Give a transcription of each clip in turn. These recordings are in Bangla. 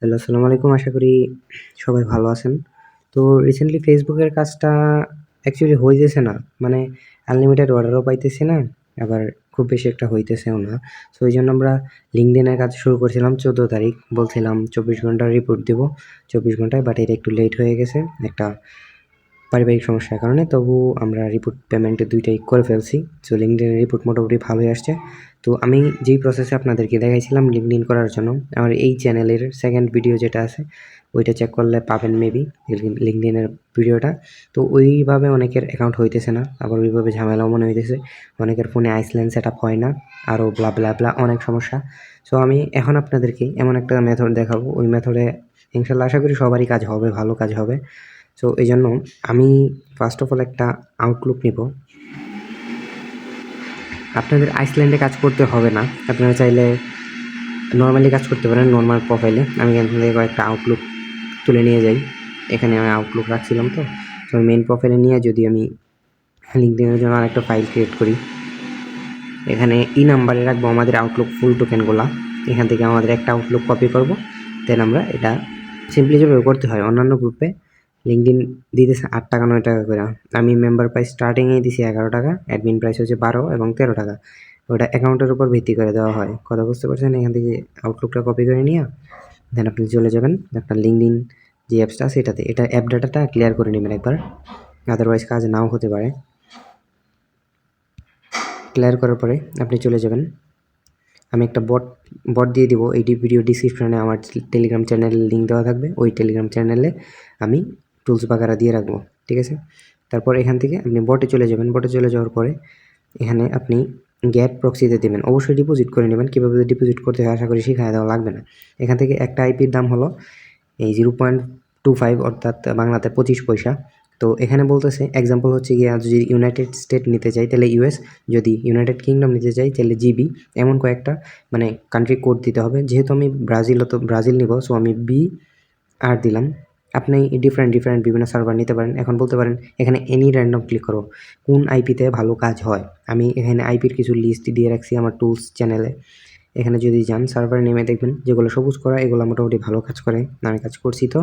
হ্যালো, আসসালামু আলাইকুম। আশা করি সবাই ভালো আছেন। তো রিসেন্টলি ফেসবুকের কাজটা অ্যাকচুয়ালি হইতেছে না। মানে আনলিমিটেড অর্ডারও পাইতেছি না, আবার খুব বেশি একটা হইতেছেও না। সো এইজন্য আমরা LinkedIn এর কাজ শুরু করছিলাম ১৪ তারিখ। বলছিলাম ২৪ ঘন্টার রিপোর্ট দিব। ২৪ ঘন্টায়, বাট এটা একটু লেট হয়ে গেছে একটা পারিবারিক সমস্যার কারণে। তবু আমরা রিপোর্ট পেমেন্ট ২ টাই করে ফেলছি। সো LinkedIn এর রিপোর্ট মোটামুটি ভালোই আসছে। তো আমি যেই প্রসেসে আপনাদেরকে দেখাইছিলাম LinkedIn করার জন্য, আমার এই চ্যানেলের 2nd ভিডিও যেটা আছে ওইটা চেক করলে পাবেন মেবি LinkedIn এর ভিডিওটা। তো ওইভাবে অনেকের অ্যাকাউন্ট হইতেছে না, আবার ওইভাবে ঝামেলাও মনে হইতেছে। অনেকের ফোনে আইসল্যান্ড সেটআপ হয় না, আরও ব্লা, ব্লা, ব্লা অনেক সমস্যা। সো আমি এখন আপনাদেরকে এমন একটা মেথড দেখাবো, ওই মেথডে ইনশাআল্লাহ আশা করি সবারই কাজ হবে, ভালো কাজ হবে। সো এইজন্য আমি ফার্স্ট অফ অল একটা আউটলুক নিব। আপনাদের আইসল্যান্ডে কাজ করতে হবে না, আপনারা চাইলে নরমালি কাজ করতে পারেন নরমাল প্রোফাইলে। আমি এখান থেকে কয়েকটা আউটলুক তুলে নিয়ে যাই। এখানে আমি আউটলুক রাখছিলাম, তো মেইন প্রোফাইলে নিয়ে যদি আমি LinkedIn এর জন্য আরেকটা ফাইল ক্রিয়েট করি, এখানে এই নাম্বারে রাখবো আমাদের আউটলুক ফুল টোকেনগুলা। এখান থেকে আমাদের একটা আউটলুক কপি করব, দেন আমরা এটা সিম্পলি যেভাবে করতে হয় অন্যান্য গ্রুপে LinkedIn দিতেছে 8 টাকা 9 টাকা করে। আমি মেম্বার প্রাইস স্টার্টিংয়ে দিছি 11 টাকা, অ্যাডমিন প্রাইস হচ্ছে 12 এবং 13 টাকা। ওটা অ্যাকাউন্টের উপর ভিত্তি করে দেওয়া হয়। কথা বুঝতে পারছেন? এখান থেকে আউটলুকটা কপি করে নিয়ে দেন আপনি চলে যাবেন আপনার LinkedIn যে অ্যাপসটা আছে এটাতে। এটা অ্যাপ ডাটাটা ক্লিয়ার করে নেবেন একবার, আদারওয়াইজ কাজ নাও হতে পারে। ক্লিয়ার করার পরে আপনি চলে যাবেন, আমি একটা বট দিয়ে দিব। এই ভিডিও ডিসক্রিপশনে আমার টেলিগ্রাম চ্যানেলের লিঙ্ক দেওয়া থাকবে। ওই টেলিগ্রাম চ্যানেলে আমি টুলস বাগারা দিয়ে রাখবো, ঠিক আছে? তারপর এখান থেকে আপনি বটে চলে যাবেন। বটে চলে যাওয়ার পরে এখানে আপনি গ্যাট প্রক্সিতে দেবেন। অবশ্যই ডিপোজিট করে নেবেন। কীভাবে ডিপোজিট করতে হয় আশা করি শিখায় দেওয়া লাগবে না। এখান থেকে একটা আইপির দাম হলো এই 0.25, অর্থাৎ বাংলাতে 25 পয়সা। তো এখানে বলতেছে এক্সাম্পল হচ্ছে গিয়ে যদি ইউনাইটেড স্টেট নিতে চাই তাহলে US, যদি ইউনাইটেড কিংডম নিতে চাই তাহলে GB, এমন কয়েকটা মানে কান্ট্রি কোড দিতে হবে। যেহেতু আমি ব্রাজিল নিব, সো আমি BR দিলাম। আপনি ডিফারেন্ট বিভিন্ন সার্ভার নিতে পারেন। এখন বলতে পারেন এখানে এনি র্যান্ডম ক্লিক করো, কোন আইপিতে ভালো কাজ হয়। আমি এখানে আইপির কিছু লিস্ট দিয়ে রাখছি আমার টুলস চ্যানেলে। এখানে যদি যান সার্ভার নেমে দেখবেন যেগুলো সবুজ করা এগুলো মোটামুটি ভালো কাজ করে। আমি কাজ করছি, তো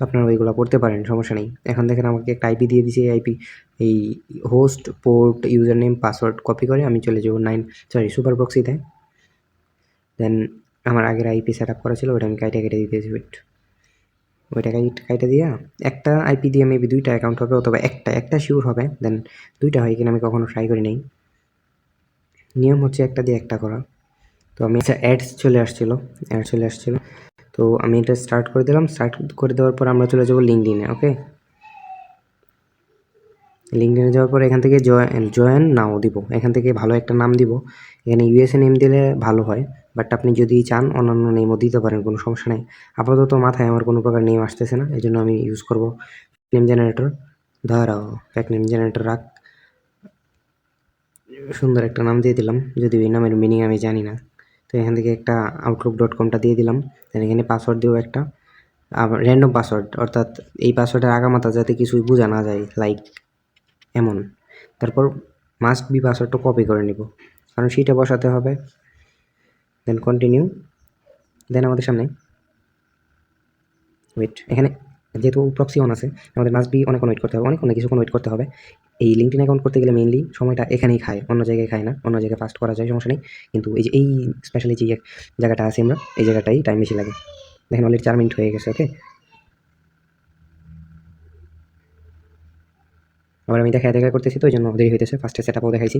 আপনারা ওইগুলো করতে পারেন, সমস্যা নেই। এখন দেখেন আমাকে একটা আইপি দিয়ে দিয়েছে। এই আইপি, এই host, port, user name, password copy করে আমি চলে যাবো সুপার প্রক্সিতে। দেন আমার আগের আইপি সেট আপ করা ছিল, ওটা আমি কেটে দিতেছি। ওইটা কাইটা দিয়া একটা আইপি দিয়ে মেবি 2টা অ্যাকাউন্ট হবে, অথবা একটা শিওর হবে। দেন 2টা হয় কিনা আমি কখনো ট্রাই করি নাই। নিয়ম হচ্ছে একটা দিয়ে একটা করা। তো আমি অ্যাডস চলে আসছিল। তো আমি এটা স্টার্ট করে দিলাম। স্টার্ট করে দেওয়ার পর আমরা চলে যাবো LinkedIn-এ। ওকে, LinkedIn-এ যাওয়ার পর এখান থেকে জয়েন নাও দিব। এখান থেকে ভালো একটা নাম দিব। এখানে USA নেম দিলে ভালো হয়, বাট আপনি যদি চান অন্যান্য নেমও দিতে পারেন, কোনো সমস্যা নেই। আপাতত মাথায় আমার কোনো প্রকার নেম আসতেছে না, এই জন্য আমি ইউজ করব নেম জেনারেটর। দাঁড়াও, ফ্যাক নেম জেনারেটর রাখ। সুন্দর একটা নাম দিয়ে দিলাম, যদিও এই নামের মিনিং আমি জানি না। তো এখান থেকে একটা outlook.com-টা দিয়ে দিলাম। দেন এখানে পাসওয়ার্ড দেবো একটা, আবার র্যান্ডম পাসওয়ার্ড, অর্থাৎ এই পাসওয়ার্ডের আগামাথা যাতে কিছুই বোঝা না যায়, লাইক এমন। তারপর মাস্ট বি পাসওয়ার্ডটা কপি করে নিব, কারণ সেইটা বসাতে হবে। দেন কন্টিনিউ। দেন আমাদের সামনে ওয়েট, এখানে যেহেতু প্রক্সি অন আছে আমাদের মাস্ট বি অনেক ওয়েট করতে হবে, অনেক কিছুক্ষণ ওয়েট করতে হবে। এই LinkedIn অ্যাকাউন্ট করতে গেলে মেইনলি সময়টা এখানেই খায়, অন্য জায়গায় খায় না। অন্য জায়গায় ফাস্ট করা যায়, সমস্যা নেই, কিন্তু এই স্পেশালি যে জায়গাটা আছে আমরা, এই জায়গাটাই টাইম বেশি লাগে। দেখেন অলরেডি 4 মিনিট হয়ে গেছে। ওকে, আবার আমি দেখা করতেছি, তো ওই জন্য দেরি হইতেছে। ফার্স্টে সেট আপও দেখাইছি।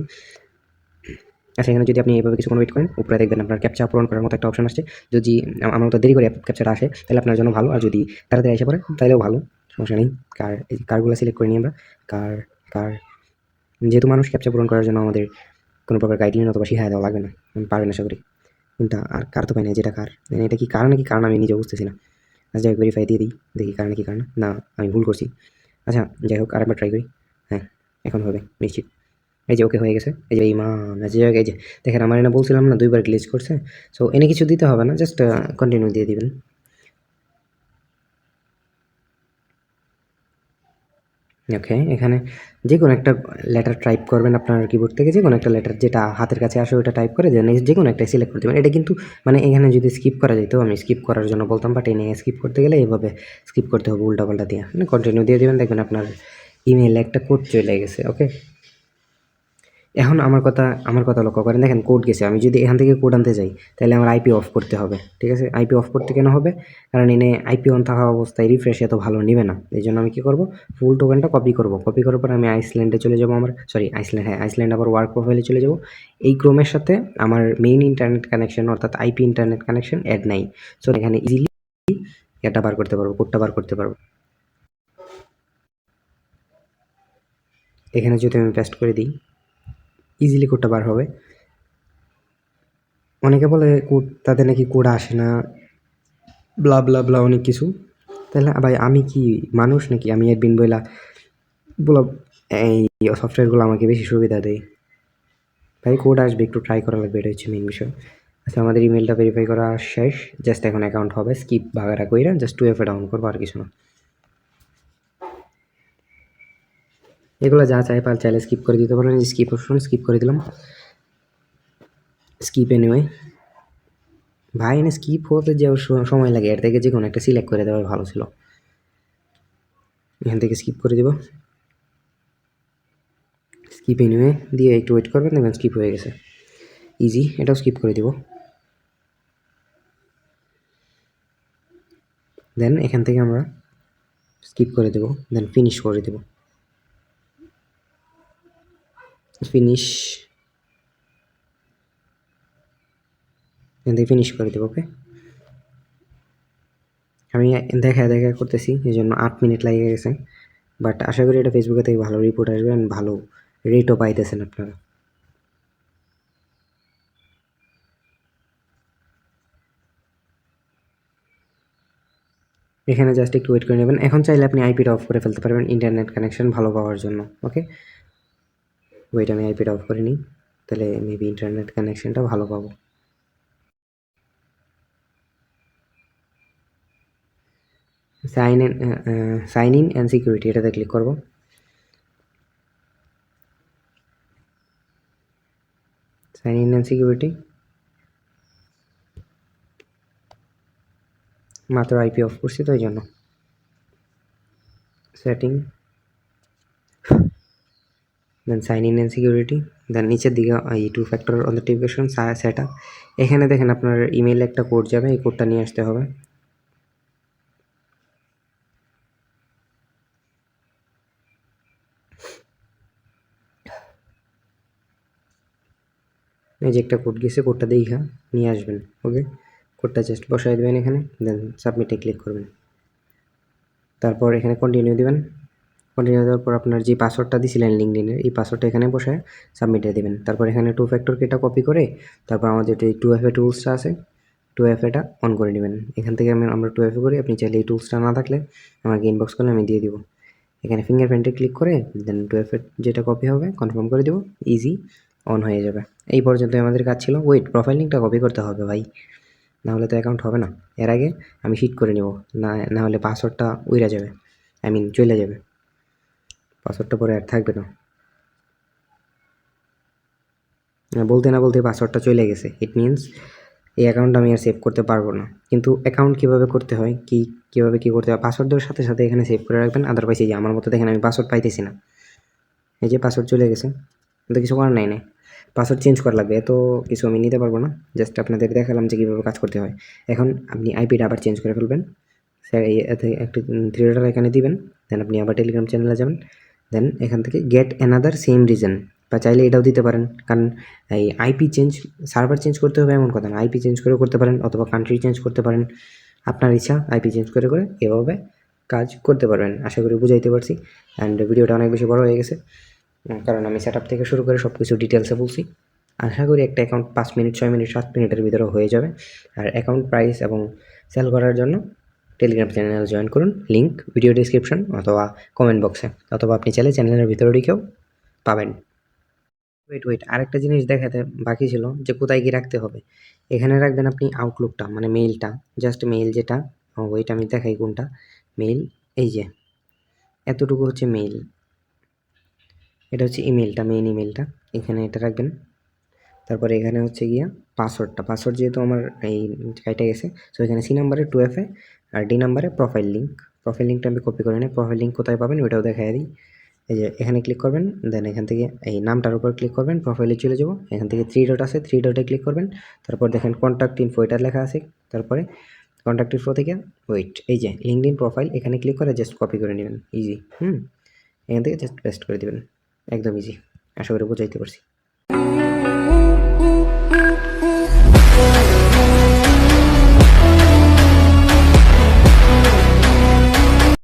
আচ্ছা, এখানে যদি আপনি এইভাবে কিছুক্ষণ ওয়েট করেন, উপরে দেখবেন আপনার ক্যাপচা পূরণ করার মতো একটা অপশন আসছে। যদি আমার মতো দেরি করে ক্যাপচাটা আসে তাহলে আপনার জন্য ভালো, আর যদি তাড়াতাড়ি এসে পড়ে তাহলেও ভালো, সমস্যা নেই। এই কারগুলো সিলেক্ট করে নিই আমরা। কার কার যেহেতু মানুষ ক্যাপচা পূরণ করার জন্য আমাদের কোনো প্রকার গাইডলাইন অথবা শিখায় দেওয়া লাগবে না, আমি পারবেন আশা করি। কোনটা আর কার তো পাই না, যেটা কার, এটা কি কার নাকি কারণ আমি নিজে বুঝতেছি না। আচ্ছা, যাই হোক, ভেরিফাই দিয়ে দিই, দেখি কার নাকি কার না, আমি ভুল করছি। আচ্ছা, যাই হোক, আরেকবার ট্রাই করি। হ্যাঁ, এখন হবে নিশ্চিত। এই যে ওকে হয়ে গেছে। এই যে ইমান, এই যে দেখেন আমার এনে বলছিলাম না 2বার গ্লিচ করছে। সো এনে কিছু দিতে হবে না, জাস্ট কন্টিনিউ দিয়ে দিবেন। ওকে, এখানে যে কোনো একটা লেটার টাইপ করবেন আপনার কিবোর্ড থেকে, যে কোনো একটা লেটার যেটা হাতের কাছে আসে ওটা টাইপ করে দেন, যে কোনো একটা সিলেক্ট করে দেবেন। এটা কিন্তু মানে এখানে যদি স্কিপ করা যেত আমি স্কিপ করার জন্য বলতাম, বাট এনে স্কিপ করতে গেলে এইভাবে স্কিপ করতে হবে উল্টাপাল্টা দিয়ে। মানে কন্টিনিউ দিয়ে দেবেন, দেখবেন আপনার ইমেইলে একটা কোড চলে গেছে। ওকে, এখন আমার কথা লক্ষ্য করেন, দেখেন কোড গেছে। আমি যদি এখান থেকে কোড আনতে যাই তাহলে আমার আইপি অফ করতে হবে। ঠিক আছে, আইপি অফ করতে কেন হবে? কারণ এনে আইপি অন থাকা অবস্থায় রিফ্রেশ এত ভালো নেবে না। এই জন্য আমি কী করবো, ফুল টোকেনটা কপি করব। কপি করার পর আমি আইসল্যান্ডে চলে যাবো, আমার আইসল্যান্ড, হ্যাঁ আইসল্যান্ড, আবার ওয়ার্ক প্রোফাইলে চলে যাব। এই ক্রোমের সাথে আমার মেইন ইন্টারনেট কানেকশন অর্থাৎ আইপি ইন্টারনেট কানেকশন অ্যাড নাই। সো এখানে ইজিলি এটা বার করতে পারবো, কোডটা বার করতে পারবো। এখানে যদি আমি পেস্ট করে দিই ইজিলি কোডটা বার হবে। অনেকে বলে কোড তাদের নাকি কোড আসে না, ব্লা ব্লা ব্লা অনেক কিছু। তাহলে ভাই আমি কি মানুষ নাকি? আমি অ্যাডমিন বইলা বলা এই সফটওয়্যারগুলো আমাকে বেশি সুবিধা দেয়? ভাই কোড আসবে, একটু ট্রাই করা লাগবে, এটা হচ্ছে মেইন বিষয়। আচ্ছা, আমাদের ইমেলটা ভেরিফাই করা শেষ। জাস্ট এখন অ্যাকাউন্ট হবে, স্কিপ ভাগারা কইরা জাস্ট 2FA ডাউন করবো, আর কিছু না। এগুলো যা চাইলে স্কিপ করে দিতে পারেন। স্কিপ অপশন স্কিপ করে দিলাম, স্কিপ এনিওয়ে। ভাই এনে স্কিপ হতে যে সময় লাগে, এর থেকে যে কোনো একটা সিলেক্ট করে দেওয়া ভালো ছিল। এখান থেকে স্কিপ করে দিব, স্কিপ এনিওয়ে দিয়ে একটু ওয়েট করবেন, দেখবেন স্কিপ হয়ে গেছে। ইজি, এটাও স্কিপ করে দিব। দেন এখান থেকে আমরা স্কিপ করে দেব, দেন ফিনিশ করে দেব। ফিনিশ, এখান থেকে ফিনিশ করে দেবো। ওকে, আমি দেখা করতেছি, এই জন্য 8 মিনিট লাগে গেছে। বাট আশা করি এটা ফেসবুকে থেকে ভালো রিপোর্ট আসবে, অ্যান্ড ভালো রেটও পাইতেছেন আপনারা। এখানে জাস্ট একটু ওয়েট করে নেবেন। এখন চাইলে আপনি আইপিটা অফ করে ফেলতে পারবেন ইন্টারনেট কানেকশন ভালো পাওয়ার জন্য। ওকে, ওয়েট, আমি আইপিটা অফ করে নিই, তাহলে মেবি ইন্টারনেট কানেকশনটা ভালো পাবো। সাইন ইন অ্যান্ড সিকিউরিটি, এটাতে ক্লিক করবো। সাইন ইন অ্যান্ড সিকিউরিটি, মাত্র আইপি অফ করছি তো এই জন্য। Setting, then sign in and security, then নিচের দিকে এই 2 ফ্যাক্টর অথেন্টিফিকেশন সেট আপ। এখানে দেখেন আপনার ইমেইলে একটা কোড যাবে, এই কোডটা নিয়ে আসতে হবে। এই যে একটা কোড গেছে, কোডটা দেখা নিয়ে আসবেন। ওকে, কোডটা জাস্ট বসাই দেবেন এখানে, দেন সাবমিটে ক্লিক করবেন। তারপর এখানে কন্টিনিউ দেবেন। কন্টিনিউ দেওয়ার পর আপনার যে পাসওয়ার্ডটা দিয়েছিলেন লিঙ্কডইনের, এই পাসওয়ার্ডটা এখানে বসায় সাবমিটে দেবেন। তারপর এখানে 2 ফ্যাক্টর কিটা কপি করে তারপর আমাদের যে 2FA টুলসটা আছে 2FAটা অন করে নেবেন। এখান থেকে আমরা 2FA করি, আপনি চাইলে এই টুলসটা না থাকলে আমাকে ইনবক্স করলে আমি দিয়ে দিব। এখানে ফিঙ্গারপ্রিন্টে ক্লিক করে দেন 2FA যেটা কপি হবে কনফার্ম করে দেবো, ইজি অন হয়ে যাবে। এই পর্যন্ত আমাদের কাজ ছিল। ওয়েট, প্রোফাইল লিঙ্কটা কপি করতে হবে ভাই, নাহলে তো অ্যাকাউন্ট হবে না। এর আগে আমি শিট করে নেব, না হলে পাসওয়ার্ডটা উইরা যাবে, আই মিন চলে যাবে, পাসওয়ার্ডটা পরে আর থাকবে না। বলতে না বলতে পাসওয়ার্ডটা চলে গেছে, ইট মিনস এই অ্যাকাউন্ট আমি আর সেভ করতে পারবো না। কিন্তু অ্যাকাউন্ট কীভাবে করতে হয়, কীভাবে কী করতে হয়, পাসওয়ার্ড দেওয়ার সাথে সাথে এখানে সেভ করে রাখবেন। আদারওয়াইজ এই যে আমার মতো দেখেন আমি পাসওয়ার্ড পাইতেছি না, এই যে পাসওয়ার্ড চলে গেছে, কিন্তু কিছু করার নাই। পাসওয়ার্ড চেঞ্জ করা লাগবে, এত কিছু আমি নিতে পারবো না। জাস্ট আপনাদের দেখালাম যে কীভাবে কাজ করতে হয়। এখন আপনি আইপিটা আবার চেঞ্জ করে ফেলবেন, স্যার এতে একটা 3 ডলার এখানে দিবেন, দেন আপনি আবার টেলিগ্রাম চ্যানেলে যাবেন, দেন এখান থেকে গেট অ্যানাদার সেম রিজন, বা চাইলে এটাও দিতে পারেন। কারণ এই আইপি চেঞ্জ, সার্ভার চেঞ্জ করতে হবে এমন কথা না, আইপি চেঞ্জ করেও করতে পারেন, অথবা কান্ট্রি চেঞ্জ করতে পারেন, আপনার ইচ্ছা। আইপি চেঞ্জ করে এভাবে কাজ করতে পারবেন। আশা করি বুঝাইতে পারছি। অ্যান্ড ভিডিওটা অনেক বেশি বড় হয়ে গেছে, কারণ আমি সেট আপ থেকে শুরু করে সব কিছু ডিটেলসে বলছি। আশা করি একটা অ্যাকাউন্ট 5 মিনিট, 6 মিনিট, 7 মিনিটের ভিতরে হয়ে যাবে। আর অ্যাকাউন্ট প্রাইস এবং সেল করার জন্য টেলিগ্রাম চ্যানেল জয়েন করুন, লিঙ্ক ভিডিও ডিসক্রিপশন অথবা কমেন্ট বক্সে, অথবা আপনি চাইলে চ্যানেলের ভিতরে ঢুকেও পাবেন। ওয়েট, আরেকটা জিনিস দেখাতে বাকি ছিল, যে কোথায় গিয়ে রাখতে হবে। এখানে রাখবেন আপনি আউটলুকটা, মানে মেইলটা, জাস্ট মেইল যেটা, ওয়েট আমি দেখাই কোনটা মেইল। এই যে এতটুকু হচ্ছে মেইল, এটা হচ্ছে ইমেলটা, মেইন ইমেলটা, এখানে এটা রাখবেন। তারপরে এখানে হচ্ছে গিয়া পাসওয়ার্ড যেহেতু আমার এই কাইটা গেছে, সো এখানে সি নাম্বারে 2FA আর ডি নাম্বারে প্রোফাইল লিঙ্কটা আমি কপি করে নিই। প্রোফাইল লিঙ্ক কোথায় পাবেন ওইটাও দেখাই দিই। এই যে এখানে ক্লিক করবেন, দেন এখান থেকে এই নামটার উপর ক্লিক করবেন, প্রোফাইলে চলে যাব। এখান থেকে 3 ডট আছে, 3 ডটে ক্লিক করবেন। তারপর দেখেন কন্ট্যাক্ট ইনফো এটা লেখা আছে। তারপরে কন্ট্যাক্ট ইনফো থেকে এই যে লিঙ্কডইন প্রোফাইল, এখানে ক্লিক করে জাস্ট কপি করে নেবেন, ইজি। এখান থেকে জাস্ট পেস্ট করে দিবেন, একদম ইজি। আশা করি বুঝাইতে পারছি।